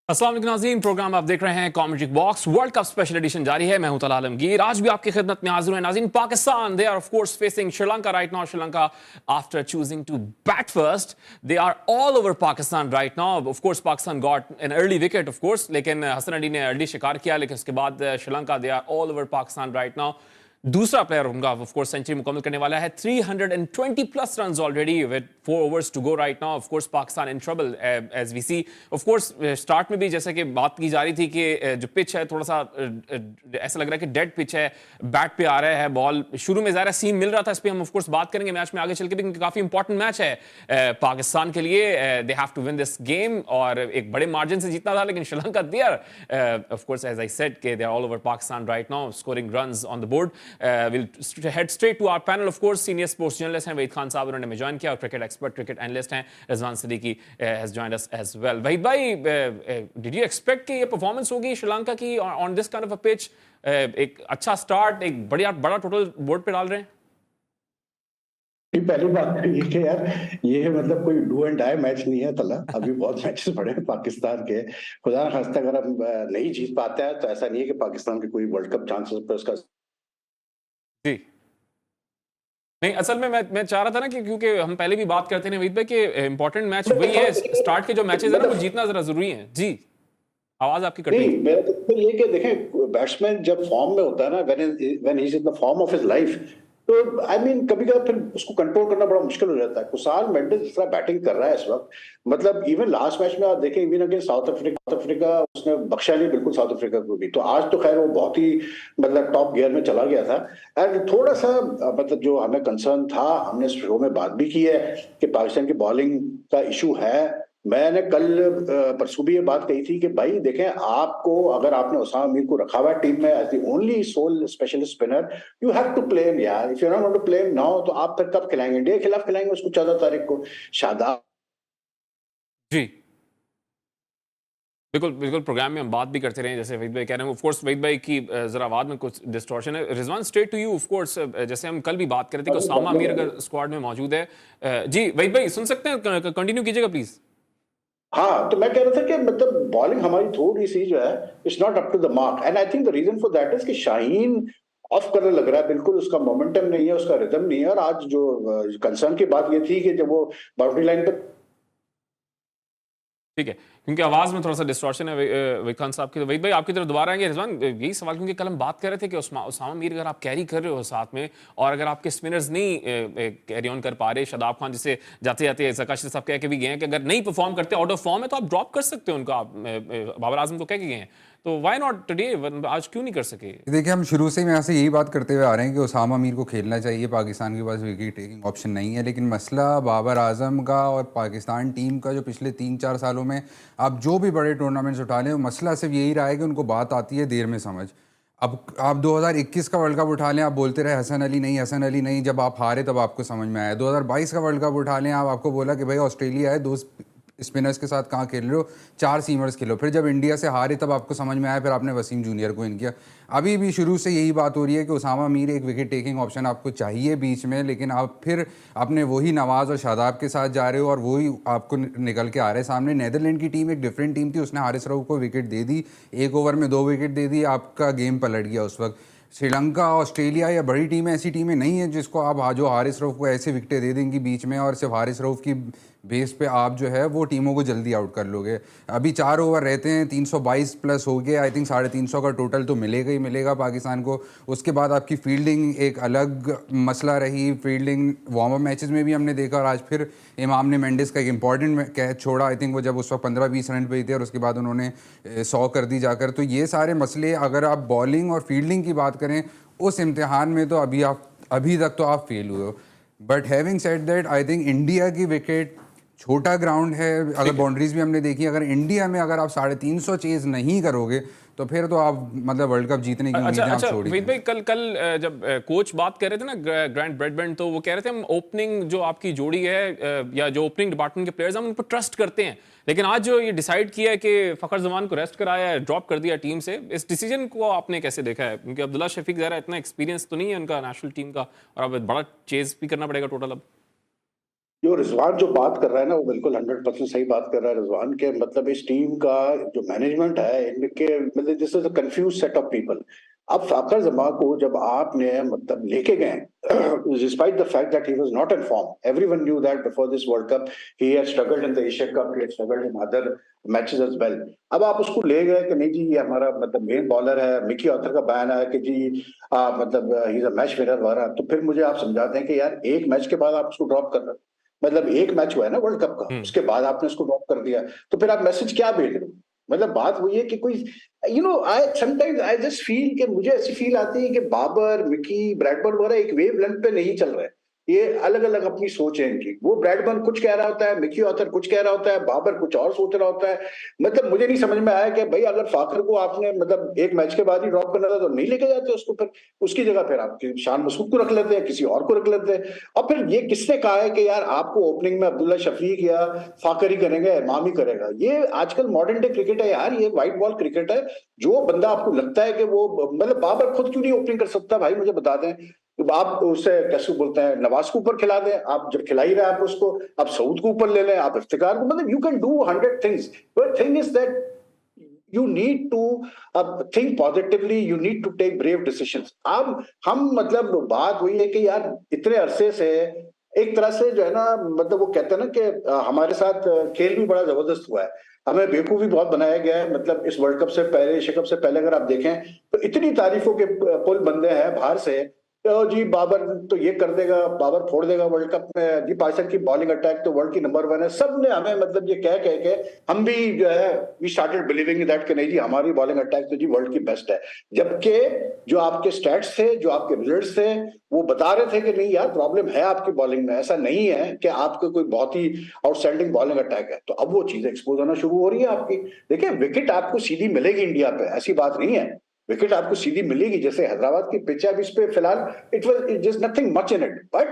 अस्सलाम वालेकुम नाज़रीन, प्रोग्राम आप देख रहे हैं comedy box. World cup special edition जारी है। मैं हूं तला आलमगीर, आज भी आपकी खिदमत में हाजिर हूं। नाज़रीन, Pakistan they are of course facing Sri Lanka right now. Sri Lanka after choosing to bat first, they are all over Pakistan right now. Of course Pakistan got an early wicket of course, लेकिन हसन अली ने अर्ली शिकार किया, लेकिन उसके बाद Sri Lanka they are all over Pakistan right now. दूसरा player उनका of course century मुकम्मल करने वाला है। 320 plus runs already with 4 overs to go right now. Of course Pakistan in trouble as we see. Of course start में भी जैसे कि बात की जा रही थी कि जो पिच है थोड़ा सा ऐसा लग रहा है कि डेड पिच है, बैट पे आ रहा है बॉल। शुरू में ज़्यादा सीन मिल रहा था, इस पर हम ऑफ कोर्स बात करेंगे मैच में आगे चल के भी, क्योंकि काफी इंपॉर्टेंट मैच है पाकिस्तान के लिए। They have to win this game और एक बड़े मार्जिन से जीतना था, लेकिन Sri Lanka they are of course as I said के they are all over Pakistan right now, scoring runs on the board. Will head straight to our panel. Of course senior sports journalist हैं वहीद खान साहब, उन्होंने हमें ज्वाइन किया, और क्रिकेट एक्सपर्ट, क्रिकेट एनालिस्ट हैं Rizwan Siddiqui has joined us as well. Waheed भाई, did you expect कि ये परफॉर्मेंस होगी श्रीलंका की on this kind of a pitch? एक अच्छा स्टार्ट, एक बड़ा टोटल बोर्ड पे डाल रहे हैं। पहली बात तो ये कि यार ये मतलब कोई डू एंड डाई मैच नहीं है तला। अभी बहुत मैचेस पड़े हैं पाकिस्तान के। खुदा न खास्ता अगर हम नहीं जीत पाते हैं तो ऐसा नहीं है कि पाकिस्तान के कोई वर्ल्ड कप चांसेस पर उसका जी नहीं, असल में मैं चाह रहा था ना कि क्योंकि हम पहले भी बात करते हैं वहीद भाई कि इंपॉर्टेंट मैच वही है, स्टार्ट के जो मैचेस है ना वो जीतना जरा जरूरी है। जी आवाज आपकी कट रही है। नहीं, मेरा तो ये कि देखें, बैट्समैन जब फॉर्म में होता है ना, when he is in the form of his life, तो आई मीन कभी कभी फिर उसको कंट्रोल करना बड़ा मुश्किल हो जाता है। कुसाल मेंडिस जिस तरह बैटिंग कर रहा है इस वक्त, मतलब इवन लास्ट मैच में आप देखें, इवन अगेंस्ट साउथ अफ्रीका उसने बख्शा नहीं बिल्कुल साउथ अफ्रीका को भी। तो आज तो खैर वो बहुत ही मतलब टॉप गियर में चला गया था। एंड थोड़ा सा मतलब जो हमें कंसर्न था, हमने शो में बात भी की है कि पाकिस्तान की बॉलिंग का इशू है। मैंने कल परसों भी ये बात कही थी कि भाई देखें, आपको अगर आपने उसामा मीर को रखा हुआ है टीम में as the only sole specialist spinner, you have to play him यार। If you not going to play him now, तो आप फिर कब खिलाएंगे? इंडिया के खिलाफ खिलाएंगे उसको 14 तारीख को। शादाब जी बिल्कुल बिल्कुल, प्रोग्राम में हम बात भी करते रहे, जैसे वहीद भाई कह रहे हैं। ऑफ कोर्स वहीद भाई की जरा आवाज में कुछ डिस्टॉर्शन है। Rizwan, straight to you. Of course जैसे हम कल भी बात कर रहे थे कि उसामा मीर अगर स्क्वाड में मौजूद है। जी वहीद भाई सुन सकते हैं, कंटिन्यू कीजिएगा प्लीज। हाँ, तो मैं कह रहा था कि मतलब बॉलिंग हमारी थोड़ी सी जो है it's not up to the mark, and I think the reason for that is कि शाहीन ऑफ करने लग रहा है, बिल्कुल उसका मोमेंटम नहीं है, उसका रिदम नहीं है। और आज जो कंसर्न की बात ये थी कि जब वो बाउंड्री लाइन पर, ठीक है, क्योंकि आवाज में थोड़ा सा डिस्टॉर्शन है विकांत साहब की। तो वहीद भाई आपकी तरफ दोबारा आएंगे। रिजवान, यही सवाल, क्योंकि कल हम बात कर रहे थे कि उसामा मीर अगर आप कैरी कर रहे हो साथ में, और अगर आपके स्पिनर्स नहीं कैरी ऑन कर पा रहे, शादाब खान जिसे जाते जाते जकाशी साहब कह के भी गए हैं कि अगर नहीं परफॉर्म करते, आउट ऑफ फॉर्म है, तो आप ड्रॉप कर सकते हो उनका। बाबर आजम तो कह के गए हैं, तो व्हाई नॉट टुडे? आज क्यों नहीं कर सके? देखिए, हम शुरू से ही यहाँ से यही बात करते हुए आ रहे हैं कि उसामा मीर को खेलना चाहिए, पाकिस्तान के पास विकेट टेकिंग ऑप्शन नहीं है। लेकिन मसला बाबर आजम का और पाकिस्तान टीम का जो पिछले 3-4 सालों में आप जो भी बड़े टूर्नामेंट्स उठा लें, मसला सिर्फ यही रहा है कि उनको बात आती है देर में समझ। अब आप 2021 का वर्ल्ड कप उठा लें, आप बोलते रहे हसन अली नहीं, हसन अली नहीं, जब आप हारे तब आपको समझ में आया। 2022 का वर्ल्ड कप उठा लें, आपको बोला कि भाई ऑस्ट्रेलिया है, 2 स्पिनर्स के साथ कहाँ खेल रहे हो, 4 सीमर्स खेलो। फिर जब इंडिया से हारे तब आपको समझ में आया, फिर आपने वसीम जूनियर को इन किया। अभी भी शुरू से यही बात हो रही है कि उसामा मीर एक विकेट टेकिंग ऑप्शन आपको चाहिए बीच में, लेकिन आप फिर अपने वही नवाज और शादाब के साथ जा रहे हो, और वही आपको निकल के आ रहे हैं सामने। नीदरलैंड की टीम एक डिफरेंट टीम थी, उसने हारिस रऊफ को विकेट दे दी, 1 ओवर में 2 विकेट दे दी, आपका गेम पलट गया उस वक्त। श्रीलंका, ऑस्ट्रेलिया या बड़ी टीमें ऐसी टीमें नहीं है जिसको आप जो हारिस रऊफ को ऐसे विकेटें दे देंगी बीच में, और सिर्फ हारिस रऊफ की बेस पे आप जो है वो टीमों को जल्दी आउट कर लोगे। अभी 4 ओवर रहते हैं, 322 प्लस हो गया। आई थिंक 350 का टोटल तो मिलेगा ही मिलेगा पाकिस्तान को। उसके बाद आपकी फील्डिंग एक अलग मसला रही। फील्डिंग वार्म अप मैचेस में भी हमने देखा, और आज फिर इमाम ने मेंडिस का एक इंपॉर्टेंट कैच छोड़ा। आई थिंक वो जब उस वक्त 15-20 रन पे ही थे, और उसके बाद उन्होंने 100 कर दी जाकर। तो ये सारे मसले, अगर आप बॉलिंग और फील्डिंग की बात करें, उस इम्तिहान में तो अभी तक तो आप फेल हुए हो। But having said that, I think India की विकेट, छोटा ग्राउंड है, अगर बाउंड्रीज भी हमने देखी, अगर इंडिया में अगर आप 350 चेज नहीं करोगे तो फिर तो आप मतलब वर्ल्ड कप जीतने की उम्मीदें आप छोड़ वहीद भाई, कल जब कोच बात कर रहे थे ना, ग्रैंट ब्रैडबर्न, तो वो कह रहे थे हम ओपनिंग जो आपकी जोड़ी है या जो ओपनिंग डिपार्टमेंट के प्लेयर्स हैं हम उन पर ट्रस्ट करते हैं। लेकिन आज जो ये डिसाइड किया है कि फखर जमान को रेस्ट कराया है, ड्रॉप कर दिया टीम से, इस डिसीजन को आपने कैसे देखा है? क्योंकि अब्दुल्ला शफीक ज़रा इतना एक्सपीरियंस तो नहीं है उनका नेशनल टीम का, और अब बड़ा चेज भी करना पड़ेगा टोटल अब। जो देखो रिजवान जो बात कर रहा है ना, वो बिल्कुल 100% सही बात कर रहा है रिजवान के। मतलब इस टीम का जो मैनेजमेंट है, इनके मतलब this is a confuse set of people. अब फाकर जमा को जब आपने मतलब लेके गए, despite the fact that he was not in form, everyone knew that before this world Cup he had struggled in the Asia Cup, he had struggled in other matches as well. अब आप उसको ले गए कि नहीं जी ये हमारा मतलब मेन बॉलर है, मिकी ऑथर का बयान है कि जी मतलब ही इज अ मैच विनर वगैरह, तो फिर मुझे आप समझाते हैं कि यार एक मैच के बाद आप उसको ड्रॉप कर रहे हो। मतलब एक मैच हुआ है ना वर्ल्ड कप का, उसके बाद आपने उसको ड्रॉप कर दिया, तो फिर आप मैसेज क्या भेज रहे हो? मतलब बात वही है कि कोई I sometimes I just feel कि मुझे ऐसी फील आती है कि बाबर, मिकी, ब्रैडबर्न वगैरह एक वेव लेंथ पे नहीं चल रहे। ये अलग अलग अपनी सोच है इनकी। वो ब्रैडबर्न कुछ कह रहा होता है, मिकी ऑथर कुछ कह रहा होता है, बाबर कुछ और सोच रहा होता है। मतलब मुझे नहीं समझ में आया कि भाई अगर फाखर को आपने मतलब एक मैच के बाद ही ड्रॉप करना था तो नहीं लेके जाते उसको, फिर उसकी जगह फिर आप शान मसूद को रख लेते हैं, किसी और को रख लेते हैं। और फिर ये किसने कहा है कि यार आपको ओपनिंग में अब्दुल्ला शफीक या फाकर ही करेंगे, इमाम ही करेगा? ये आजकल मॉडर्न डे क्रिकेट है यार, ये व्हाइट बॉल क्रिकेट है। जो बंदा आपको लगता है कि वो मतलब बाबर खुद क्यों नहीं ओपनिंग कर सकता भाई, मुझे बता दें। तो आप उसे कैसे बोलते हैं, नवाज को ऊपर खिला दें, आप जब खिला ही रहे आप उसको, आप सऊद को ऊपर ले लें, आप इफ्तिकार को, मतलब you can do 100 things, but thing is that you need to think positively, you need to take brave decisions। अब हम मतलब बात वही है कि यार इतने अरसे से एक तरह से जो है ना, मतलब वो कहते हैं ना कि हमारे साथ खेल भी बड़ा जबरदस्त हुआ है, हमें बेवकूफ भी बहुत बनाया गया है। मतलब इस वर्ल्ड कप से पहले, एशिया कप से पहले अगर आप देखें तो इतनी तारीफों के पुल बंदे हैं बाहर से, तो जी बाबर तो ये कर देगा, बाबर फोड़ देगा वर्ल्ड कप में, जी पाकिस्तान की बॉलिंग अटैक तो वर्ल्ड की नंबर 1 है। सब ने हमें मतलब ये कह कह के हम भी जो है वी स्टार्टेड बिलीविंग दैट कि नहीं जी हमारी बॉलिंग अटैक तो जी वर्ल्ड की बेस्ट है। जबकि जो आपके स्टैट्स थे, जो आपके रिजल्ट्स थे, वो बता रहे थे कि नहीं यार प्रॉब्लम है आपकी बॉलिंग में, ऐसा नहीं है कि आपका कोई बहुत ही आउटस्टैंडिंग बॉलिंग अटैक है। तो अब वो चीजें एक्सपोज होना शुरू हो रही है आपकी। देखिए विकेट आपको सीधी मिलेगी इंडिया पे, ऐसी बात नहीं है, विकेट आपको सीधी मिलेगी। जैसे हैदराबाद की पिच है अभी, इस पे फिलहाल it was just nothing much in it, but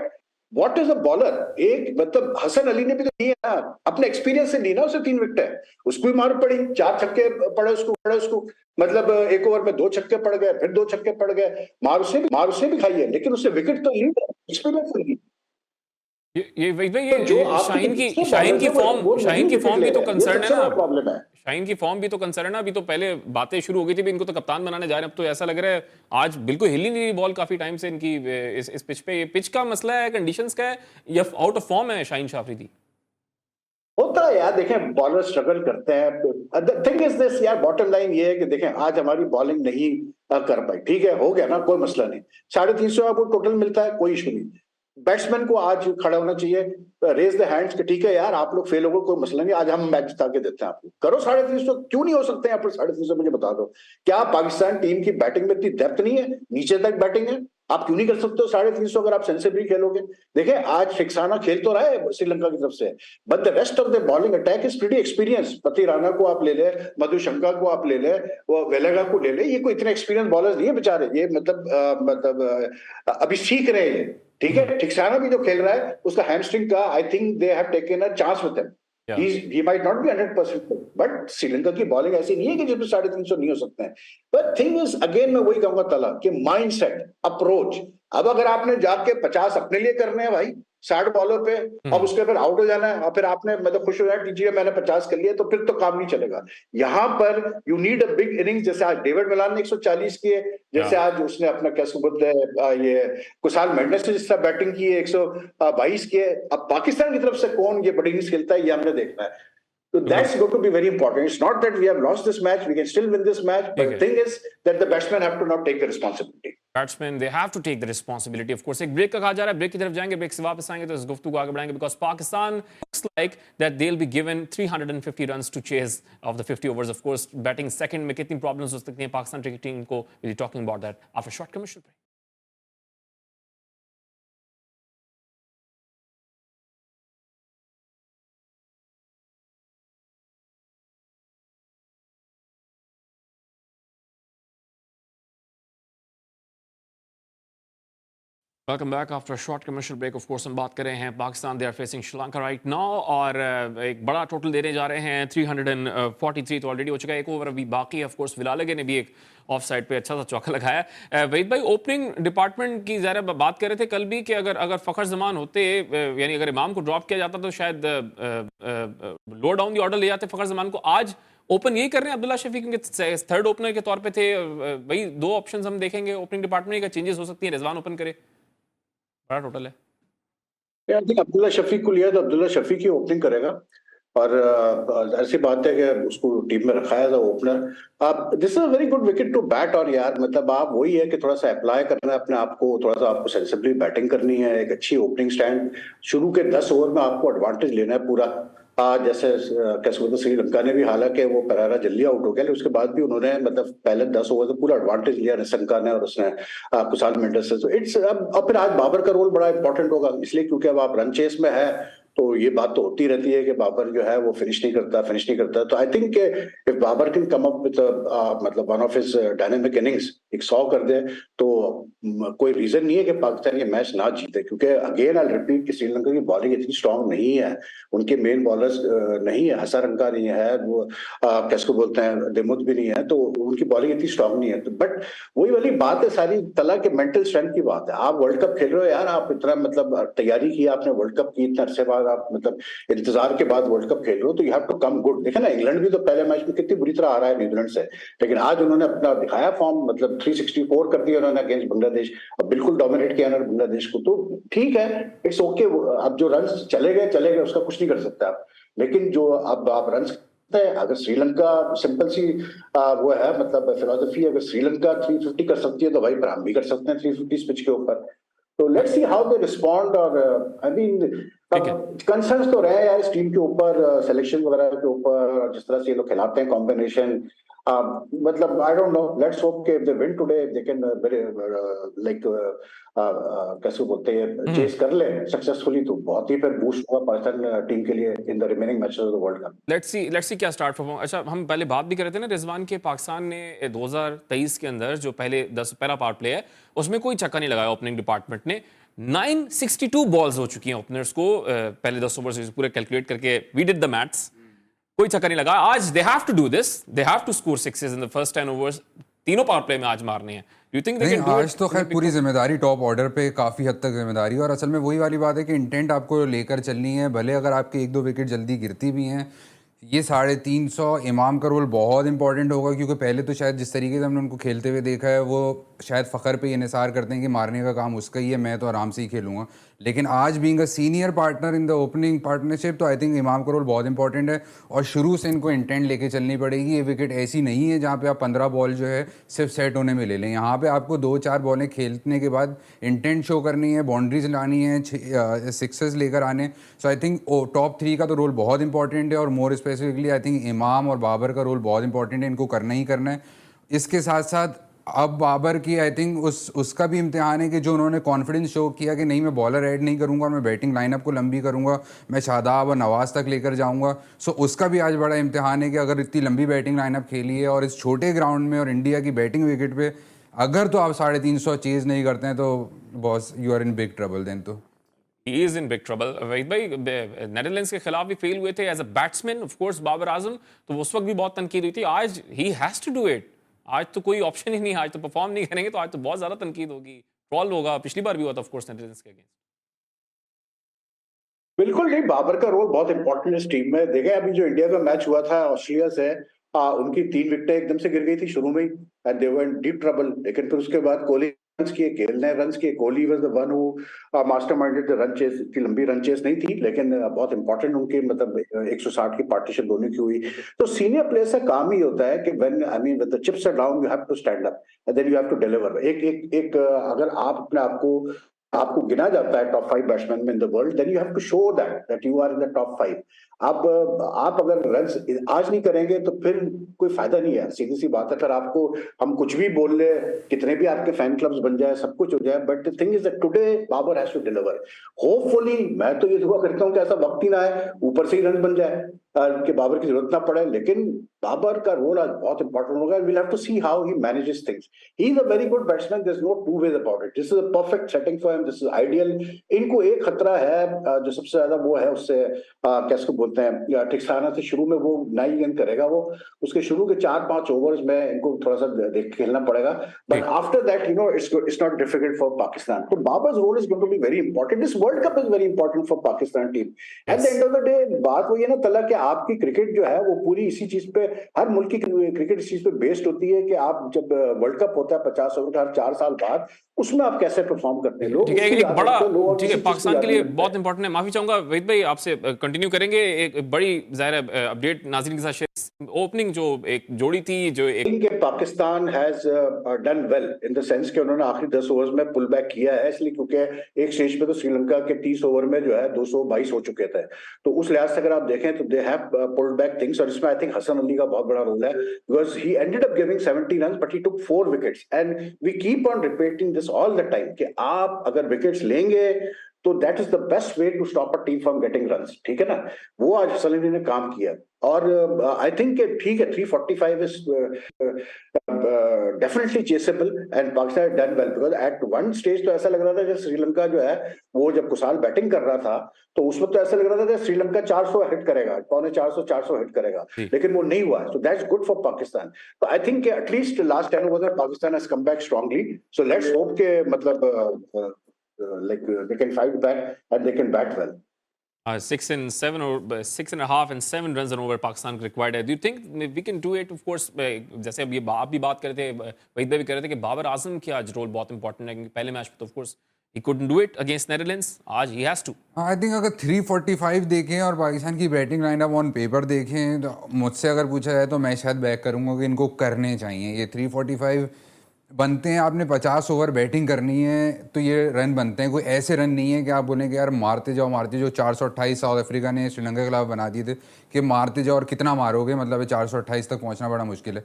what is a bowler? एक मतलब हसन अली ने भी तो ली है ना, अपने एक्सपीरियंस से ली ना, उसे 3 विकेट, उसको भी मार पड़ी, 4 छक्के पड़े उसको। मतलब एक ओवर में 2 छक्के पड़ गए, फिर 2 छक्के पड़ गए, मार उसने भी खाई है, लेकिन उससे विकेट तो ली, एक्सपीरियंस से ली। ये वही वही तो जो ये आपके शाहीन की दूसरे शाहीन बॉलर्स की है फॉर्म वो शाहीन नहीं की विकेट फॉर्म ले भी तो रहे हैं, ये कंसर्न है सबसे ना। बड़ा प्रॉब्लम है। शाहीन की फॉर्म भी तो कंसर्न है ना। अभी तो पहले बातें शुरू हो गई थी भी इनको तो कप्तान बनाने जा रहे हैं, अब तो ऐसा लग रहा है आज बिल्कुल हिल ही नहीं रही बॉल काफी टाइम से इनकी इस पिच पे। ये पिच का मसला है, कंडीशंस का है, या आउट ऑफ फॉर्म है शाहीन शाह अफरीदी? होता है यार, देखें बॉलर स्ट्रगल करते हैं। थिंग इज दिस यार, बॉटम लाइन ये है कि देखें आज हमारी बॉलिंग नहीं कर पाई, ठीक है, हो गया ना, कोई मसला नहीं। 350 आपको टोटल मिलता है, कोई इशू नहीं। बैट्समैन को आज खड़ा होना चाहिए, रेज द हैंड्स कि ठीक है यार आप लोग फेल हो गए, कोई मसला नहीं, आज हम मैच जिता के देते हैं आपको, करो 350। क्यों नहीं हो सकते हैं आप 350? मुझे बता दो, क्या पाकिस्तान टीम की बैटिंग में इतनी डेप्थ नहीं है? नीचे तक बैटिंग है, आप क्यों नहीं कर सकते हो 350 अगर आप सेंसिबली खेलोगे? देखिए आज फिक्साना खेल तो रहा है श्रीलंका की तरफ से, but the rest of the bowling attack is pretty experience. पति राणा को आप ले ले, मधुशंका को आप ले ले, वो वेलेगा को ले ले, ये कोई इतने एक्सपीरियंस बॉलर्स नहीं है बेचारे, ये अभी सीख रहे हैं। ठीक है, ठिकसाना भी जो खेल रहा है उसका हैमस्ट्रिंग का I think they have taken a chance with him. He might not be 100%, but Sri Lanka की बॉलिंग ऐसी नहीं है कि जिसमें 350 नहीं हो सकते हैं। बट थिंग इज अगेन मैं वही कहूंगा तला कि माइंडसेट, अप्रोच। अब अगर आपने जाके 50 अपने लिए करने हैं भाई 60 बॉलर पे, अब उसके फिर आउट हो जाना है, और फिर आपने मतलब खुश हो जाए कीजिए मैंने 50 कर लिया, तो फिर तो काम नहीं चलेगा। यहां पर you need a big innings, जैसे आज डेविड मिलान ने 140 किए, जैसे आज उसने अपना क्या बोलते हैं ये कुसाल मेंडिस ने जिस तरह बैटिंग की है 122 किए। अब पाकिस्तान की तरफ से कौन ये बड़ी इनिंग्स खेलता है ये हमने देखना है। So that's going to be very important. It's not that we have lost this match, we can still win this match, but ठीक the है, thing is that the batsmen have to now take the responsibility. Batsman they have to take the responsibility. Of course एक break का कहा जा रहा है, break की तरफ जाएंगे, ब्रेक से वापस आएंगे तो इस गुफ्तगू को आगे बढ़ाएंगे, because Pakistan looks like that they will be given 350 runs to chase of the 50 overs. Of course batting second में कितनी प्रॉब्लम्स हो सकती हैं पाकिस्तान क्रिकेट टीम को, will be talking about that after short commercial break. Welcome back after short commercial break. Of course हम बात कर रहे हैं Pakistan, they are facing Sri Lanka right now, और एक बड़ा टोटल देने जा रहे हैं 343 तो ऑलरेडी हो चुका है, एक ओवर अभी बाकी है। ऑफ कोर्स विलालगे ने भी एक ऑफ साइड पे अच्छा सा चौका लगाया। वहीद भाई, ओपनिंग डिपार्टमेंट की ज़रा बात कर रहे थे कल भी कि अगर फ़खर जमान होते, यानी अगर इमाम को ड्रॉप किया जाता तो शायद लो डाउन दी ऑर्डर ले जाते फ़खर जमान को। आज ओपन यही कर रहे हैं अब्दुल्ला शफी, क्योंकि थर्ड ओपनर के तौर पे थे। वही दो ऑप्शंस हम देखेंगे ओपनिंग डिपार्टमेंट का, चेंजेस हो सकती है, रिजवान ओपन करे, बड़ा टोटल है। आई थिंक अब्दुल्ला शफी को लिया तो अब्दुल्ला शफी की ओपनिंग करेगा, और ऐसी बात है कि उसको टीम में रखा है एज ओपनर। आप this is a very good wicket to bat on यार, मतलब आप वही है कि थोड़ा सा अप्लाई करना है अपने आप को, थोड़ा सा आपको सेंसिबली बैटिंग करनी है, एक अच्छी ओपनिंग स्टैंड, शुरू के 10 ओवर में आपको एडवांटेज लेना है पूरा। जैसे कैसे बोलते श्रीलंका ने भी, हालांकि वो पेरेरा जल्दी आउट हो गया, लेकिन उसके बाद भी उन्होंने मतलब पहले 10 ओवर से पूरा एडवांटेज लिया निशंका ने और उसने कुशाल मेंडिस से। तो इट्स अब फिर आज बाबर का रोल बड़ा इंपॉर्टेंट होगा, इसलिए क्योंकि अब आप रन चेस में है, तो ये बात तो होती रहती है कि बाबर जो है वो फिनिश नहीं करता। तो I think if Babar can come up with मतलब one of his dynamic innings, 100 कर दे, तो कोई रीजन नहीं है कि पाकिस्तान ये मैच ना जीते, क्योंकि अगेन आई रिपीट कि श्रीलंका की बॉलिंग इतनी स्ट्रांग नहीं है, उनके मेन बॉलर्स नहीं है, हसरंका नहीं है, वो कैसे बोलते हैं दिमुत भी नहीं है, तो उनकी बॉलिंग इतनी स्ट्रांग नहीं है। तो बट वही वाली बात है सारी तला के मेंटल स्ट्रेंथ की बात है। आप वर्ल्ड कप खेल रहे हो यार, आप इतना मतलब तैयारी की आपने वर्ल्ड कप की, इतने अरसे बाद आप मतलब इंतजार के बाद वर्ल्ड कप खेल रहे हो, तो you have to come good. देखे ना, इंग्लैंड भी तो पहले मैच में कितनी बुरी तरह आ रहा है न्यूजीलैंड से, लेकिन आज उन्होंने अपना दिखाया फॉर्म, मतलब 364 कर दिया उन्होंने अगेंस्ट बांग्लादेश, अब बिल्कुल डोमिनेट किया उन्होंने बांग्लादेश को। तो ठीक है, इट्स ओके। अब जो रन चले गए, उसका कुछ नहीं कर सकते आप, लेकिन जो अब आप रन अगर श्रीलंका सिंपल सी वो है मतलब फिलोसफी, अगर श्रीलंका 350 कर सकती है तो भाई हम भी कर सकते हैं 350 पिच के ऊपर। तो let's see how they respond. और आई मीन कंसर्न्स तो रहे यार इस टीम के ऊपर, सिलेक्शन वगैरह के ऊपर, जिस तरह से ये लोग खिलाते हैं कॉम्बिनेशन, मतलब I don't know, let's hope कि if they win today they can like कैसे बोलते हैं चेस कर ले सक्सेसफुली, तो बहुत ही फिर बूस्ट होगा पाकिस्तान टीम के लिए in the remaining matches of the world cup. Let's see क्या स्टार्ट परफॉर्म। अच्छा, हम पहले बात भी कर रहे थे ना रिजवान के, पाकिस्तान ने 2023 के अंदर जो पहला पावर प्ले है उसमें कोई छक्का नहीं लगाया ओपनिंग डिपार्टमेंट ने। 962 बॉल्स हो चुकी हैं ओपनर्स को पहले 10 ओवर से, पूरे कैलकुलेट करके वी डिड द मैथ्स, कोई छक्का नहीं लगा। आज they have to do this, they have to score sixes in the first 10 overs, तीनों पावर प्ले में आज मारने हैं। You think they can do it? आज तो खैर पूरी जिम्मेदारी टॉप ऑर्डर पे काफ़ी हद तक जिम्मेदारी है, और असल में वही वाली बात है कि इंटेंट आपको लेकर चलनी है, भले अगर आपके 1-2 विकेट जल्दी गिरती भी हैं। ये 350 इमाम का रोल बहुत इंपॉर्टेंट होगा, क्योंकि पहले तो शायद जिस तरीके से हमने उनको खेलते हुए देखा है वो शायद फ़खर पे ये निसार करते हैं कि मारने का काम उसका ही है, मैं तो आराम से ही खेलूंगा। लेकिन आज being a senior partner in the opening partnership, तो आई थिंक इमाम का रोल बहुत इंपॉर्टेंट है, और शुरू से इनको इंटेंट लेके चलनी पड़ेगी। ये विकेट ऐसी नहीं है जहाँ पे आप 15 बॉल जो है सिर्फ सेट होने में ले लें, यहाँ पे आपको 2-4 बॉलें खेलने के बाद इंटेंट शो करनी है, बाउंड्रीज लानी है, सिक्सेस लेकर आने। सो आई थिंक टॉप 3 का तो रोल बहुत इंपॉर्टेंट है, और मोर स्पेसिफिकली आई थिंक इमाम और बाबर का रोल बहुत इंपॉर्टेंट है, इनको करना ही करना है। इसके साथ साथ अब बाबर की आई थिंक उसका भी इम्तिहान है कि जो उन्होंने कॉन्फिडेंस शो किया कि नहीं मैं बॉलर ऐड नहीं करूंगा और मैं बैटिंग लाइनअप को लंबी करूंगा, मैं शादाब और नवाज तक लेकर जाऊंगा। सो उसका भी आज बड़ा इम्तिहान है कि अगर इतनी लंबी बैटिंग लाइनअप खेली है और इस छोटे ग्राउंड में और इंडिया की बैटिंग विकेट पे अगर तो आप 350 चेज नहीं करते हैं तो boss you are in big trouble then. तो He is in big trouble. Waheed भाई, नेदरलैंड्स के खिलाफ भी फेल हुए थे as a batsman, of course Babar Azam, तो उस वक्त भी बहुत तनकीद हुई थी। आज ही हैज टू डू इट, आज तो कोई ऑप्शन ही नहीं, आज तो परफॉर्म नहीं करेंगे तो आज तो बहुत ज्यादा तनकीद होगी, ट्रॉल होगा। पिछली बार भी हुआ था ऑफ कोर्स नेदरलैंड्स के अगेंस्ट। बिल्कुल नहीं, बाबर का रोल बहुत इंपॉर्टेंट है इस टीम में। देखे अभी जो इंडिया का मैच हुआ था ऑस्ट्रेलिया से, उनकी 3 विकेटें एकदम से गिर गई थी शुरू में ही, and they were in deep trouble. लेकिन फिर उसके बाद कोहली रन्स किए, गेल ने रन्स किए, Kohli was the one who masterminded the run chase. इतनी लंबी रन चेस नहीं थी, लेकिन बहुत इंपॉर्टेंट उनकी मतलब 160 की पार्टनरशिप दोनों की हुई। तो सीनियर प्लेयर का काम ही होता है कि when I mean when the chips are down you have to stand up and then you have to deliver. एक अगर आप अपने आपको गिना जाता है टॉप 5 बैट्समैन में in the world, then you have to show that you are in the top 5। आप अगर रन्स आज नहीं करेंगे तो फिर कोई फायदा नहीं है, सीधी सी बात है। फिर आपको हम कुछ भी बोल ले, कितने भी आपके फैन क्लब्स बन जाए, सब कुछ हो जाए, but the thing is that today Babar has to deliver. Hopefully, मैं तो ये दुआ करता हूं कि ऐसा वक्त ही ना आए ऊपर से ही रन बन जाए कि बाबर की जरूरत ना पड़े, लेकिन बाबर का रोल आज बहुत इंपॉर्टेंट होगा। We'll have to see how he manages things. He is a very good batsman, there is no two ways about it. This is a perfect setting for him them, this is ideal. इनको एक खतरा है जो सबसे ज्यादा वो है उससे कैसे को बोलते हैं, ठिकाना से शुरू में वो 9 गेंद करेगा वो, उसके शुरू के 4-5 ओवर्स में इनको थोड़ा सा देख के खेलना पड़ेगा, but after that it's not difficult for Pakistan. So Babar's role is going to be very important. This World Cup is very important for Pakistan team. At the end of the day बात वो ये ना तला कि आपकी cricket जो है वो पूरी इसी चीज पे, हर मुल्क की क्रिकेट इस चीज पे बेस्ड होती है कि आप जब वर्ल्ड कप होता है 50 ओवर का हर 4 साल बाद, उसमें आप कैसे परफॉर्म करते हैं। लोग ठीक है, एक बड़ा, ठीक है, पाकिस्तान के लिए बहुत इंपॉर्टेंट है। माफी चाहूंगा वहीद भाई, आपसे कंटिन्यू करेंगे। एक बड़ी जाहिर अपडेट नाज़रीन के साथ शेयर, ओपनिंग जो एक जोड़ी थी जो एक Pakistan has done well in the sense कि उन्होंने आखिरी 10 ओवर्स में पुल बैक किया है, इसलिए क्योंकि एक स्टेज पे तो श्रीलंका के 30 ओवर में जो है 222 हो चुके थे, तो उस लिहाज से अगर आप देखें तो they have pulled back things, और इसमें आई थिंक हसन अली का बहुत बड़ा रोल है, because he ended up giving 70 run but he took 4 wickets, and we keep on repeating this all the time कि आप अगर विकेट्स लेंगे तो that is the best way to stop a team from getting runs, ठीक है ना। वो आज हसन अली ने काम किया, और आई थिंक ठीक है 345 is definitely Chessable and Pakistan done well, because at one stage तो ऐसा लग रहा था जब श्रीलंका जो है वो जब कुसाल बैटिंग कर रहा था तो उस वक्त तो ऐसा लग रहा था कि श्रीलंका 400 हिट करेगा, 450 हिट करेगा, लेकिन वो नहीं हुआ, so that's good for Pakistan. तो I think at least last 10 over Pakistan has come back strongly, so let's hope के मतलब like they can fight back and they can bat well. 6 and 7 or 6.5 and 7 runs and over Pakistan required है। Do you think we can do it? Of course, जैसे अब ये आप भी बात कर रहे थे, वहीद भी कर रहे थे कि बाबर आजम की आज रोल बहुत इंपॉर्टेंट है, पहले मैच में तो of course he couldn't do it against Netherlands, आज he has to. I think अगर 345 देखें और पाकिस्तान की बैटिंग लाइनअप ऑन पेपर देखें तो मुझसे अगर पूछा जाए तो मैं शायद बैक करूंगा कि इनको करने चाहिए ये 345 बनते हैं। आपने 50 ओवर बैटिंग करनी है तो ये रन बनते हैं, कोई ऐसे रन नहीं है कि आप बोलें कि यार मारते जाओ 428 साउथ अफ्रीका ने श्रीलंका के खिलाफ बना दिए थे कि मारते जाओ और कितना मारोगे, मतलब 428 तक पहुंचना बड़ा मुश्किल है।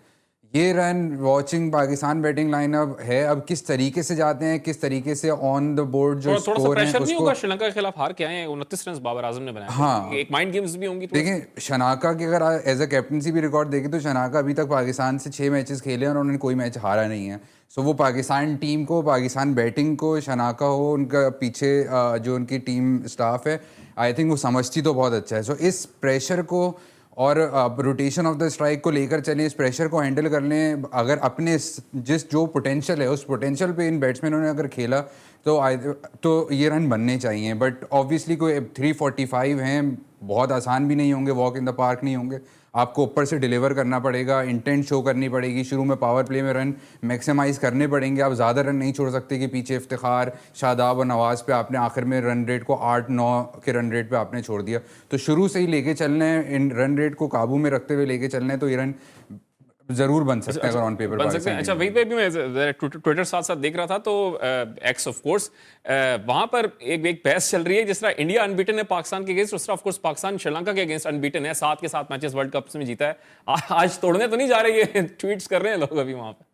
ये run watching Pakistan batting lineup है, अब किस तरीके से जाते हैं, किस तरीके से ऑन द बोर्ड जो स्कोर है उसको श्रीलंका के खिलाफ हार के आए हैं, 29 रन बाबर आजम ने बनाए। हाँ, एक माइंड गेम्स भी होंगी। देखें शनाका के अगर एज अ कैप्टनसी भी रिकॉर्ड देखें तो शनाका अभी तक पाकिस्तान से 6 मैचेस खेले और उन्होंने कोई मैच हारा नहीं है। सो वो पाकिस्तान टीम को, पाकिस्तान बैटिंग को, शनाका हो उनका पीछे जो उनकी टीम स्टाफ है, आई थिंक वो समझती तो बहुत अच्छा है। सो इस प्रेशर को और रोटेशन ऑफ द स्ट्राइक को लेकर चलें, इस प्रेशर को हैंडल कर लें, अगर अपने जिस जो पोटेंशियल है उस पोटेंशियल पे इन बैट्समैनों ने अगर खेला तो ये रन बनने चाहिए। बट ऑब्वियसली कोई 345 हैं, बहुत आसान भी नहीं होंगे, वॉक इन द पार्क नहीं होंगे, आपको ऊपर से डिलीवर करना पड़ेगा, इंटेंट शो करनी पड़ेगी, शुरू में पावर प्ले में रन मैक्सिमाइज़ करने पड़ेंगे, आप ज़्यादा रन नहीं छोड़ सकते कि पीछे इफ्तिखार, शादाब और नवाज़ पे आपने आखिर में रन रेट को 8-9 के रन रेट पे आपने छोड़ दिया। तो शुरू से ही लेके चलना है, इन रन रेट को काबू में रखते हुए लेके चलना है, तो ये रन जरूर बन सकते हैं अगर ऑन पेपर बन सकते हैं। अच्छा वही पे भी मैं ट्विटर साथ साथ देख रहा था तो एक्स ऑफ कोर्स वहां पर एक बहस चल रही है, जिस तरह इंडिया अनबीटन है पाकिस्तान के अगेंस्ट, उस तरह ऑफ कोर्स पाकिस्तान श्रीलंका के अगेंस्ट अनबीटन है, 7 के 7 मैचेस वर्ल्ड कप में जीता है। आज तोड़ने तो नहीं जा रही है, ट्वीट्स कर रहे हैं लोग अभी वहां पे।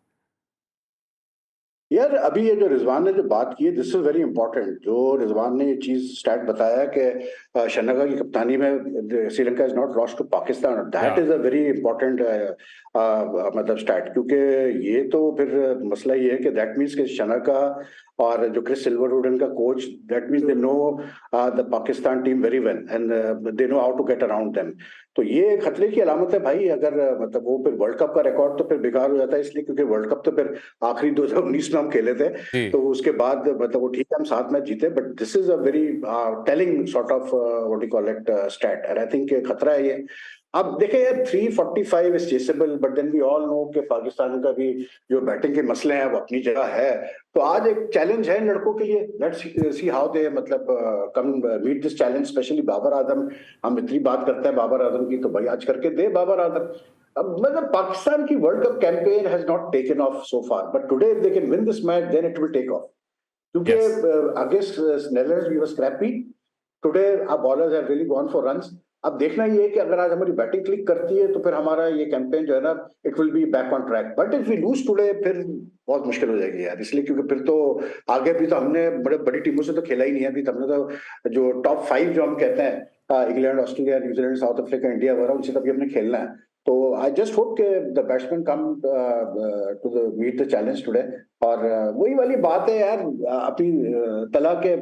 यार अभी ये जो रिजवान ने जो बात की है, दिस इज वेरी इंपॉर्टेंट। जो रिजवान ने ये चीज स्टैट बताया कि श्रीलंका की कप्तानी में Sri Lanka is not lost to Pakistan, that is a very important मतलब स्टैट, क्योंकि ये तो फिर मसला ये है कि दैट मीन्स कि श्रीलंका और जो क्रिस सिल्वरवुड इनका coach, that means they know the Pakistan team very well and they know how to get around them. तो ये खतरे की अलामत है भाई, अगर मतलब वो फिर वर्ल्ड कप का रिकॉर्ड तो फिर बेकार हो जाता है, इसलिए क्योंकि वर्ल्ड कप तो फिर आखिरी 2019 में हम खेले थे, तो उसके बाद मतलब वो ठीक है हम 7 मैच जीते, but this is a very telling sort of what you call it stat, and I think खतरा है ये। अब देखें यार 345 is chaseable, but then we all know कि पाकिस्तान का भी जो बैटिंग के मसले हैं वो अपनी जगह है, तो आज एक चैलेंज है लड़कों के लिए, लेट्स सी हाउ दे मतलब come meet this challenge, especially Babar Azam. हम इतनी बात करते हैं बाबर आजम की, तो भाई आज करके दे बाबर आजम। अब मतलब पाकिस्तान की world cup campaign has not taken off so far, but today if they can win this match then it will take off, क्योंकि against Netherlands we were scrappy, today our bowlers have really gone for runs. अब देखना ये है कि अगर आज हमारी batting click करती है तो फिर हमारा ये कैंपेन जो है ना, it will be back on track, but if we lose today फिर बहुत मुश्किल हो जाएगी यार, इसलिए क्योंकि फिर तो आगे भी तो हमने बड़ी टीमों से तो खेला ही नहीं है अभी, तो हमने तो जो टॉप 5 जो हम कहते हैं England, Australia, New Zealand, South Africa, India वगैरह, उनसे तभी हमने खेलना है। तो आई जस्ट होप के the batsman come to the meet the challenge today. और वही वाली बात है यार, अपनी तला के,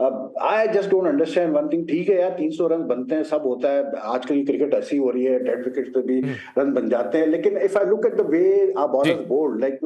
अब I just don't understand one thing. ठीक है यार, 300 रन बनते हैं, सब होता है, आजकल की क्रिकेट ऐसी हो रही है, डेड विकेट पे भी रन बन जाते हैं, लेकिन if I look at the way our bowlers bowled, like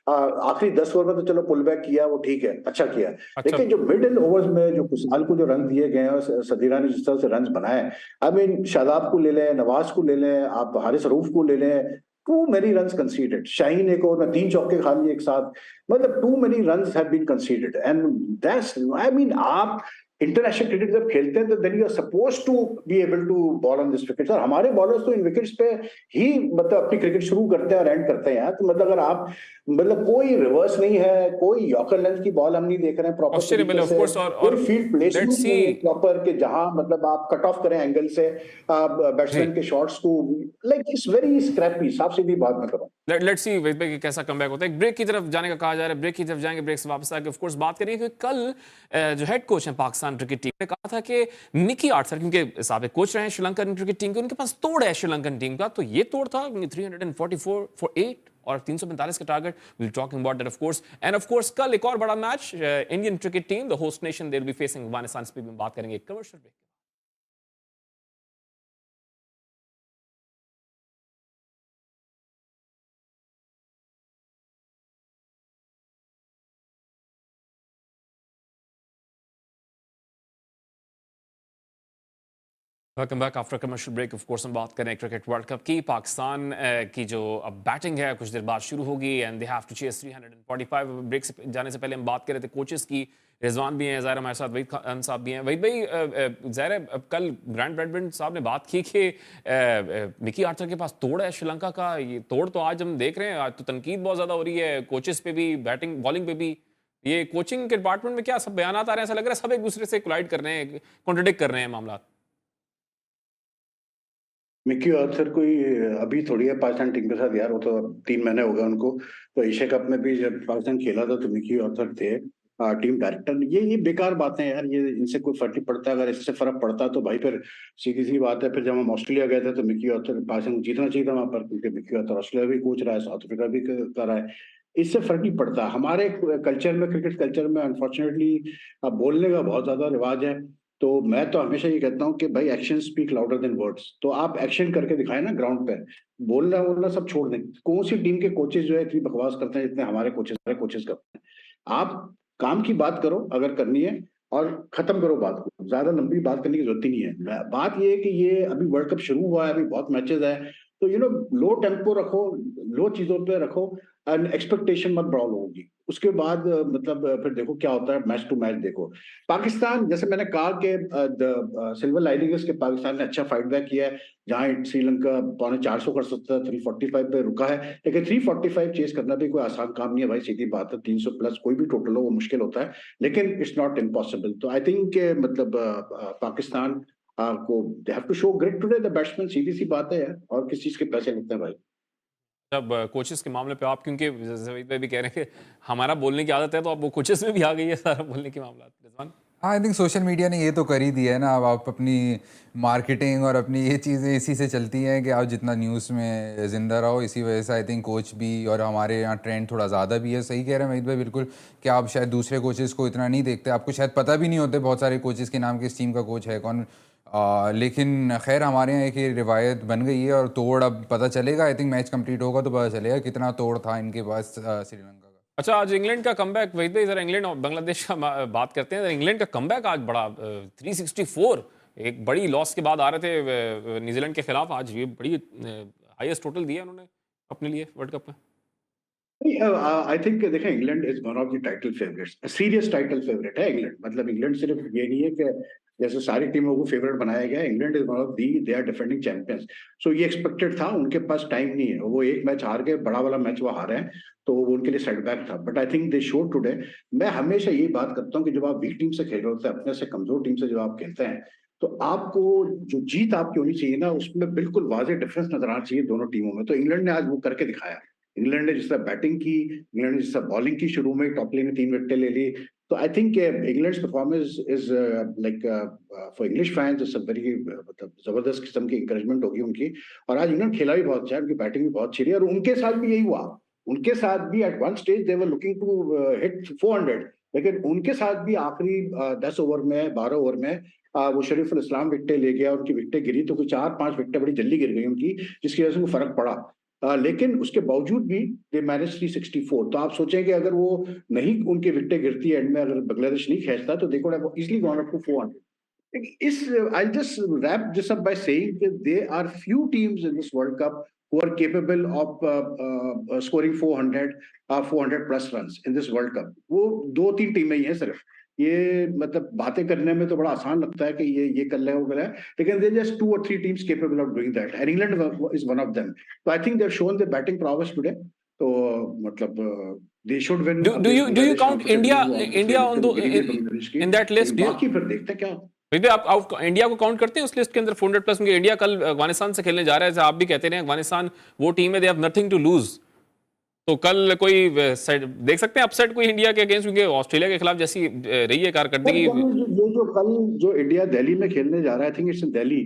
आखिरी 10 ओवर में तो चलो पुल बैक किया, वो ठीक है, अच्छा किया, लेकिन जो मिडिल ओवर्स में जो कुसाल को जो रन दिए गए हैं और सदीरा ने जिस तरह से रन बनाए, आई मीन शादाब को ले लें, नवाज को ले लें, आप हारिस रऊफ को ले लें, too many runs conceded. Shaheen एक ओवर में 3 चौके खा लिए एक साथ, मतलब too many runs have been conceded, and that's, I mean, आप इंटरनेशनल क्रिकेट जब खेलते हैं तो then you are suppose to be able to bowl on this wicket. और हमारे बॉलर्स तो इन विकेट्स पे ही मतलब अपनी क्रिकेट शुरू करते हैं और एंड करते हैं यार। तो मतलब अगर आप, मतलब कोई रिवर्स नहीं है, कोई यॉर्कर लेंथ की बॉल हम नहीं देख रहे हैं प्रॉपर, कोई फील्ड प्लेसमेंट नहीं है प्रॉपर के जहां मतलब आप कट ऑफ करें एंगल से बैट्समैन के शॉट्स को, लाइक इट्स वेरी स्क्रैपी, साफ सीधी बात मैं करूं। लेट्स सी वैद भाई कैसा कमबैक होता है। एक ब्रेक की तरफ जाने का कहा जा रहा है, ब्रेक की तरफ जाएंगे, ब्रेक से वापस आके ऑफ कोर्स बात करेंगे कि कल जो हेड कोच हैं पाकिस्तान क्रिकेट टीम ने कहा था कि मिकी आर्थर, क्योंकि साबिक कोच रहे हैं श्रीलंकन क्रिकेट टीम के, उनके पास तोड़ है श्रीलंकन टीम का, तो ये तोड़ था 344 फॉर 8 और 345 का target. Will talking about that of course, and of course कल एक और बड़ा match, Indian cricket team the host nation they will be facing Afghanistan, इस पे भी बात करेंगे। Commercial break. Welcome back after commercial break. Of course हम बात करें क्रिकेट वर्ल्ड कप की। पाकिस्तान की जो अब बैटिंग है कुछ देर बाद शुरू होगी and they have to chase 345। Break से जाने से पहले हम बात कर रहे थे कोचेस की। रिजवान भी हैं, ज़ाहिर हमारे साथ वहीद खान साहब भी हैं। वहीद भाई, ज़ाहिर है अब कल ग्रैंड ब्रैडमैन साहब ने बात की कि मिकी आर्थर के पास तोड़ है श्रीलंका का। ये तोड़ तो आज हम देख रहे हैं, आज तो तनकीद बहुत ज़्यादा हो रही है कोचेस पे भी, बैटिंग बॉलिंग पे भी। ये कोचिंग के डिपार्टमेंट में क्या सब बयान आ रहे हैं, ऐसा लग रहा है सब एक दूसरे से कोलाइड कर रहे हैं, कॉन्ट्रडिक्ट कर रहे हैं मामला। मिकी आर्थर कोई अभी थोड़ी है पाकिस्तान टीम के साथ यार, वो तो 3 महीने हो गए उनको। तो एशिया कप में भी जब पाकिस्तान खेला था तो मिकी आर्थर थे टीम डायरेक्टर। ये बेकार बातें हैं यार, ये इनसे कोई फर्क नहीं पड़ता। अगर इससे फर्क पड़ता तो भाई फिर सीधी सी बात है, फिर जब हम ऑस्ट्रेलिया गए थे तो मिकी आर्थर पाकिस्तान को जीतना चाहिए था वहां पर, क्योंकि मिकी आर्थर ऑस्ट्रेलिया भी कोच रहा है, साउथ अफ्रीका भी कर रहा है। इससे फर्क नहीं पड़ता। हमारे कल्चर में, क्रिकेट कल्चर में अनफॉर्चुनेटली बोलने का बहुत ज्यादा रिवाज है। तो मैं तो हमेशा ये कहता हूँ कि भाई action speak louder than words. तो आप एक्शन करके दिखाए ना ग्राउंड पे, बोलना बोलना सब छोड़ दें। कौन सी टीम के कोचेस जो है इतनी बकवास करते हैं जितने हमारे कोचेस करते हैं। आप काम की बात करो अगर करनी है, और खत्म करो बात को, ज्यादा लंबी बात करने की जरूरत ही नहीं है। बात ये है कि ये अभी वर्ल्ड कप शुरू हुआ है, अभी बहुत मैचेस है, तो लो टेम्पो रखो, लो चीजों पे रखो, एंड एक्सपेक्टेशन मत बढ़ाओ लोगों की। उसके बाद फिर देखो क्या होता है, मैच टू मैच देखो। पाकिस्तान, जैसे मैंने कहा कि सिल्वर लाइनिंग है कि पाकिस्तान ने अच्छा फाइट बैक किया है। जहां श्रीलंका 450 कर सकता है, 345 पे रुका है, लेकिन 345 चेस करना भी कोई आसान काम नहीं है भाई, सीधी बात है। 300 प्लस कोई भी टोटल हो वो मुश्किल होता है, लेकिन इट्स नॉट इम्पॉसिबल। तो आई थिंक मतलब पाकिस्तान को they have to show grit today the batsman, सीधी सी बात है यार। और किस चीज के पैसे लगते हैं भाई। जब कोचेस के मामले पे आप, क्योंकि जवेद भाई भी कह रहे हैं कि हमारा बोलने की आदत है, तो अब वो कोचेस में भी आ गई है सारा बोलने की मामला। Rizwan, I think social media ने ये तो कर ही दिया है ना। अब आप अपनी मार्केटिंग और अपनी ये चीज़ें इसी से चलती हैं कि आप जितना न्यूज़ में ज़िंदा रहो, इसी वजह से आई थिंक कोच भी, और हमारे यहाँ ट्रेंड थोड़ा ज़्यादा भी है। सही कह रहे हैं वहीद भाई बिल्कुल, कि आप शायद दूसरे कोचेस को इतना नहीं देखते, आपको शायद पता भी नहीं होते बहुत सारे कोचेस के नाम, किस टीम का कोच है कौन। लेकिन खैर हमारे यहाँ एक ये रिवायत बन गई है, और तोड़ अब पता चलेगा। आई थिंक मैच कंप्लीट होगा तो पता चलेगा कितना तोड़ था इनके पास श्रीलंका का। अच्छा, आज इंग्लैंड का कमबैक, वही भाई जरा इंग्लैंड और बांग्लादेश का बात करते हैं। इंग्लैंड का कमबैक आज बड़ा 364, एक बड़ी लॉस के बाद आ रहे थे न्यूजीलैंड के खिलाफ, आज ये बड़ी हाईएस्ट टोटल दिया उन्होंने अपने लिए वर्ल्ड कप में। आई थिंक देखें, England is one of the title favourites, serious title favourite है इंग्लैंड। मतलब इंग्लैंड सिर्फ ये नहीं है कि जैसे सारी टीमों को फेवरेट बनाया गया, England is one of the, they are defending champions. So ये एक्सपेक्टेड था, उनके पास टाइम नहीं है, वो एक मैच हार गए, बड़ा वाला मैच वो हारे हैं, तो वो उनके लिए सेटबैक था। But I think they showed today. मैं हमेशा यही बात करता हूँ कि जब आप वीक टीम से खेल रहे होते हैं, अपने से कमजोर टीम से जब आप खेलते हैं, तो आपको जो जीत आपकी होनी चाहिए ना, उसमें बिल्कुल वाज़ेह डिफरेंस नजर आना चाहिए दोनों टीमों में। तो इंग्लैंड ने आज वो करके दिखाया। इंग्लैंड ने जिस तरह बैटिंग की, इंग्लैंड ने जिस तरह बॉलिंग की, शुरू में टॉप लेन ने 3 विकेटें ले ली, तो I think England's performance is like for English fans it's a very मतलब जबरदस्त किस्म की इंकरेजमेंट होगी उनकी। और आज इंग्लैंड खेला भी बहुत अच्छा है, उनकी बैटिंग भी बहुत अच्छी रही, और उनके साथ भी यही हुआ। उनके साथ भी at one stage they were looking to hit 400, लेकिन उनके साथ भी आखिरी 10 ओवर में 12 ओवर में वो शरीफुल इस्लाम विकेटें ले गया, उनकी विकेटें गिरी तो कुछ 4-5 विकेटें बड़ी जल्दी गिर गई उनकी, जिसकी वजह से उनको फर्क पड़ा। लेकिन उसके बावजूद भी दे मैनेज 364। तो आप सोचें कि अगर वो नहीं उनकी विकेटें गिरती एंड में, अगर बांग्लादेश नहीं खेचता तो they could have easily gone up to 400। इस I just wrap this up by saying कि there are few teams in this world cup who are capable of scoring 400 plus runs in this World Cup। वो 2-3 टीमें ही हैं सिर्फ। ये मतलब बातें करने में तो बड़ा आसान लगता है कि ये कर ले वो कर ले, लेकिन there are just 2 or 3 teams capable of doing that and England is one of them। So I think they've shown their batting prowess today। तो मतलब they should win। Do you count India on in that list? बाकी फिर देखते हैं क्या। भाई आप India को काउंट करते हैं उस लिस्ट के अंदर 400 प्लस? क्योंकि इंडिया कल अफगानिस्तान से खेलने जा रहा है, जैसे आप भी कहते रहे अफगानिस्तान वो टीम है, they have nothing to lose. तो कल कोई देख सकते हैं अपसेट कोई इंडिया के अगेंस्ट, क्योंकि ऑस्ट्रेलिया के खिलाफ जैसी रही है कारकर्दगी। ये जो कल जो इंडिया दिल्ली में खेलने जा रहा है, I think it's in Delhi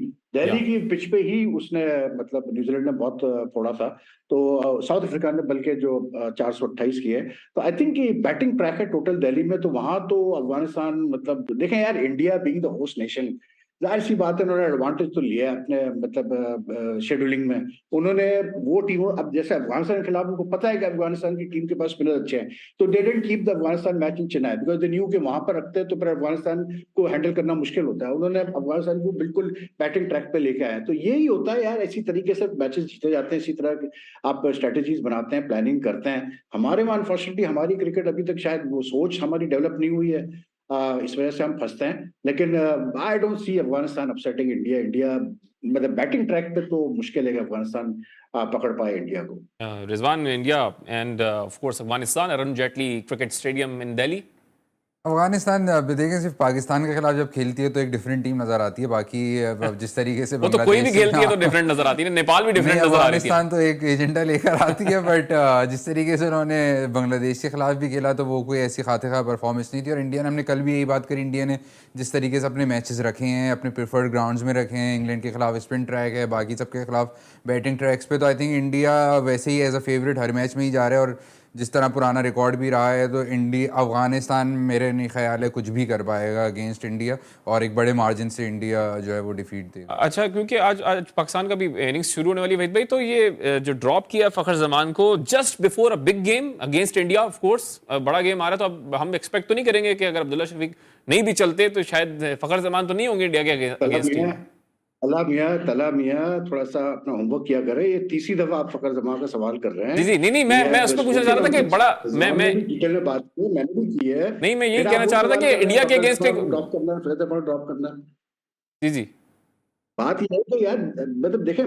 की पिच पे ही उसने मतलब न्यूजीलैंड ने बहुत फोड़ा था। तो साउथ अफ्रीका ने बल्कि जो 428 किए। तो आई थिंक कि बैटिंग ट्रैक है टोटल दिल्ली में, तो वहां तो अफगानिस्तान मतलब देखें यार, India being the host nation, जाहिर सी बात है उन्होंने एडवांटेज तो लिया है अपने मतलब शेड्यूलिंग में। उन्होंने वो टीमों, अब जैसे अफगानिस्तान के खिलाफ उनको पता है कि अफगानिस्तान की टीम के पास स्पिनर अच्छे हैं, तो they didn't keep the Afghanistan match in Chennai because they knew के वहां पर रखते हैं तो फिर अफगानिस्तान को हैंडल करना मुश्किल होता है। उन्होंने अफगानिस्तान को बिल्कुल बैटिंग ट्रैक पे लेके आए। तो यही होता है यार, इसी तरीके से मैचेस जीते जाते हैं, इसी तरह आप स्ट्रेटेजीज बनाते हैं, प्लानिंग करते हैं। हमारे वहां अनफॉर्चुनेटली हमारी क्रिकेट अभी तक शायद वो सोच हमारी डेवलप नहीं हुई है, इस वजह से हम फंसते हैं। लेकिन I don't see Afghanistan upsetting India मतलब बैटिंग ट्रैक पे तो मुश्किल है कि अफगानिस्तान पकड़ पाए इंडिया को। Rizwan, India and of course Afghanistan, Arun Jaitley cricket stadium इन दिल्ली। अफगानिस्तान देखें सिर्फ पाकिस्तान के खिलाफ जब खेलती है तो एक डिफरेंट टीम नजर आती है। बाकी जिस तरीके से वो तो कोई भी खेलती है तो डिफरेंट नजर आती है, नेपाल भी डिफरेंट नजर आ रही है। अफगानिस्तान तो एक एजेंडा लेकर आती है, बट जिस तरीके से उन्होंने बांग्लादेश के खिलाफ भी खेला तो वो कोई ऐसी खातिर परफॉर्मेंस नहीं थी। और इंडिया ने, हमने कल भी यही बात करी, इंडिया ने जिस तरीके से अपने मैचेस रखे हैं, अपने प्रेफर्ड ग्राउंड्स में रखे हैं, इंग्लैंड के खिलाफ स्पिन ट्रैक है, बाकी सबके खिलाफ बैटिंग ट्रैक्स पे, तो आई थिंक इंडिया वैसे ही एज अ फेवरेट हर मैच में ही जा रहा है। और जिस तरह पुराना रिकॉर्ड भी रहा है तो अफगानिस्तान मेरे नहीं ख्याल है कुछ भी कर पाएगा अगेंस्ट इंडिया, और एक बड़े मार्जिन से इंडिया जो है वो डिफीट देगा। अच्छा, क्योंकि आज पाकिस्तान का भी इनिंग्स शुरू होने वाली है भाई, तो ये जो ड्रॉप किया फखर जमान को just before a big game against India, of course बड़ा गेम आ रहा है, तो अब हम एक्सपेक्ट तो नहीं करेंगे कि अगर अब्दुल्ला शफीक नहीं भी चलते तो शायद फखर जमान तो नहीं होंगे इंडिया के अगेंस्ट। तला मियां थोड़ा सा अपना होमवर्क किया करे, ये तीसरी दफा आप फखर जमान का सवाल कर रहे हैं। जी नहीं, मैं उसको पूछना चाह रहा था कि बड़ा मैं डिटेल में बात की, मैंने भी की है। नहीं, मैं यही कहना चाह रहा था कि इंडिया के अगेंस्ट ड्रॉप करना, ड्रॉप करना। जी बात ये है कि यार मतलब देखें,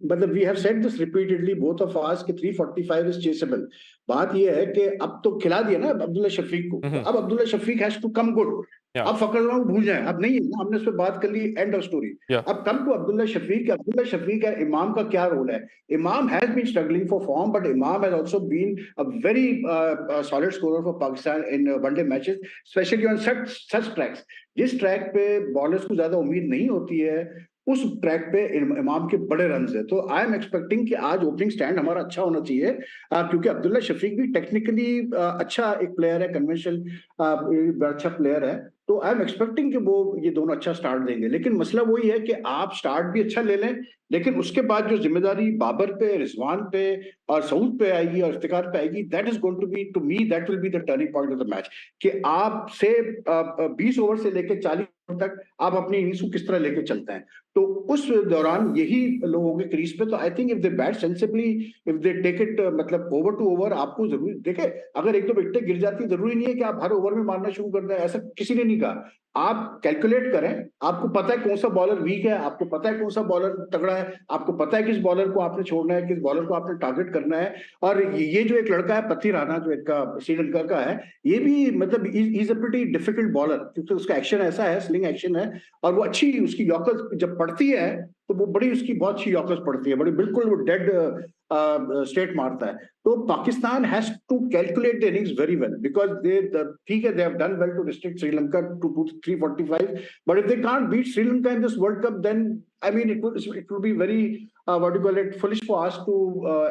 मतलब we have said this repeatedly both of us कि 345 इज चेसेबल। बात ये है कि अब तो खिला दिया ना अब्दुल्ला शफीक को, तो अब Abdullah Shafique has to come good. अब फखर जमान भूल जाए, अब नहीं है ना, हमने इस पर बात कर ली, एंड ऑफ स्टोरी। अब कम टू अब्दुल्ला शफीक है। इमाम का क्या रोल है? Imam has been struggling for form, but Imam has also been a very solid scorer for Pakistan in one day matches, especially on such tracks. जिस ट्रैक पे बॉलर्स को ज्यादा उम्मीद नहीं होती है, उस ट्रैक पे इमाम के बड़े रन है। तो आई एम एक्सपेक्टिंग कि आज ओपनिंग स्टैंड हमारा अच्छा होना चाहिए, क्योंकि अब्दुल्ला शफीक भी टेक्निकली अच्छा एक प्लेयर है, कन्वेंशनल अच्छा प्लेयर है। तो आई एम एक्सपेक्टिंग कि वो ये दोनों अच्छा स्टार्ट देंगे। लेकिन मसला वही है कि आप स्टार्ट भी अच्छा ले लें, लेकिन उसके बाद जो जिम्मेदारी बाबर पे, रिजवान पे और सऊद पे आएगी और इफ्तिकार पे आएगी, that is going to be, to me that will be the turning point of the match. कि आप से 20 ओवर से लेकर 40 ओवर तक आप अपनी इनिंग्स को किस तरह लेके चलते हैं, तो उस दौरान यही लोग होंगे क्रीज पे। तो I think if they bat sensibly, if they take it मतलब ओवर टू ओवर, आपको जरूरी देखे, अगर एक दो विकेटें गिर जाती, जरूरी नहीं है कि आप हर ओवर में मारना शुरू कर दें, ऐसा किसी ने नहीं कहा। आप कैलकुलेट करें, आपको पता है कौन सा बॉलर वीक है, आपको पता है कौन सा बॉलर तगड़ा है, आपको पता है किस बॉलर को आपने छोड़ना है, किस बॉलर को आपने टारगेट करना है। और ये जो एक लड़का है पति राणा, जो इनका श्रीलंका का है, ये भी मतलब is a pretty difficult bowler, क्योंकि उसका एक्शन ऐसा है, स्लिंग एक्शन है, और वो अच्छी उसकी यॉर्कर्स जब पड़ती है तो वो बड़ी उसकी बहुत अच्छी यॉर्कर्स पड़ती है, बड़ी बिल्कुल वो डेड स्टेट मारता है, तो Pakistan has to calculate the innings very well because ठीक है, they have done well to restrict Sri Lanka to 345, but if they can't beat Sri Lanka in this world Cup, then I mean it will be very what you call it foolish for us to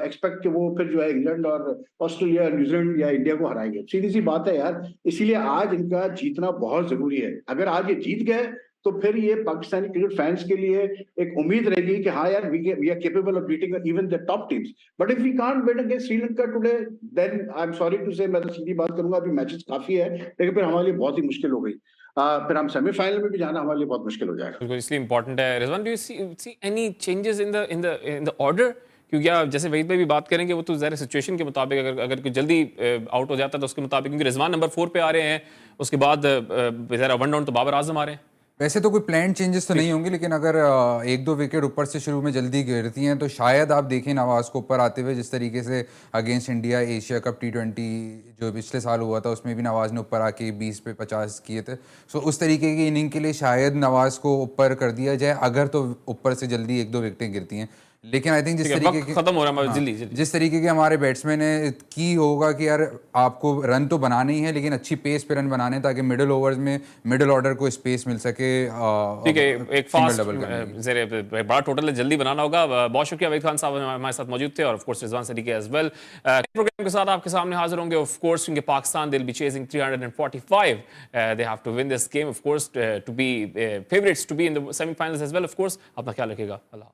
expect कि वो फिर जो है England और Australia, New Zealand या India को हराएंगे। सीधी सी बात है यार, इसीलिए आज इनका जीतना बहुत जरूरी है। अगर आज ये जीत गए तो फिर ये पाकिस्तानी क्रिकेट फैंस के लिए एक उम्मीद रहेगी कि हाँ यार, we are capable of beating even the top teams. But if we can't win against Sri Lanka today, then I am sorry to say, मैं तो सीधी बात करूंगा, अभी मैचेस काफी है लेकिन फिर हमारे लिए बहुत ही मुश्किल हो गई। फिर हम सेमीफाइनल में भी जाना हमारे लिए बहुत मुश्किल हो जाएगा। बिल्कुल, इसलिए इंपॉर्टेंट है। Rizwan, do you see any changes in the order? क्योंकि आप जैसे वहीद भाई भी बात करेंगे, वो तो ज़ाहिर सिचुएशन के मुताबिक अगर कोई जल्दी आउट हो जाता है तो उसके मुताबिक, क्योंकि रिजवान नंबर 4 पे आ रहे हैं, उसके बाद ज़रा वन डाउन तो बाबर आजम आ रहे हैं। वैसे तो कोई प्लान चेंजेस तो नहीं होंगे, लेकिन अगर एक दो विकेट ऊपर से शुरू में जल्दी गिरती हैं तो शायद आप देखें नवाज को ऊपर आते हुए, जिस तरीके से against India Asia cup T20 जो पिछले साल हुआ था उसमें भी नवाज ने ऊपर आके 20 पे 50 किए थे। सो उस तरीके की इनिंग के लिए शायद नवाज को ऊपर कर दिया जाए अगर तो ऊपर से जल्दी एक दो विकेटें गिरती हैं। लेकिन आई थिंक जिस तरीके के खत्म हो रहा है, हाँ, जल्दी जिस तरीके के हमारे बैट्समैन ने की होगा कि यार आपको रन तो बनाने ही है, लेकिन अच्छी पेस पे रन बनाने हैं ताकि मिडिल ओवर्स में मिडिल ऑर्डर को स्पेस मिल सके। ठीक है, एक फास्ट बड़ा टोटल है, जल्दी बनाना होगा। बहुत शुक्रिया वहीद खान साहब हमारे साथ मौजूद थे, और of course Rizwan Siddiqui as well. Programme के साथ आपके सामने हाजिर होंगे ऑफ कोर्स, क्योंकि Pakistan they will be chasing 345, they have to win this game of course to be favourites to be in the semifinals as well. Of course अपना ख्याल रखिएगा। अल्लाह।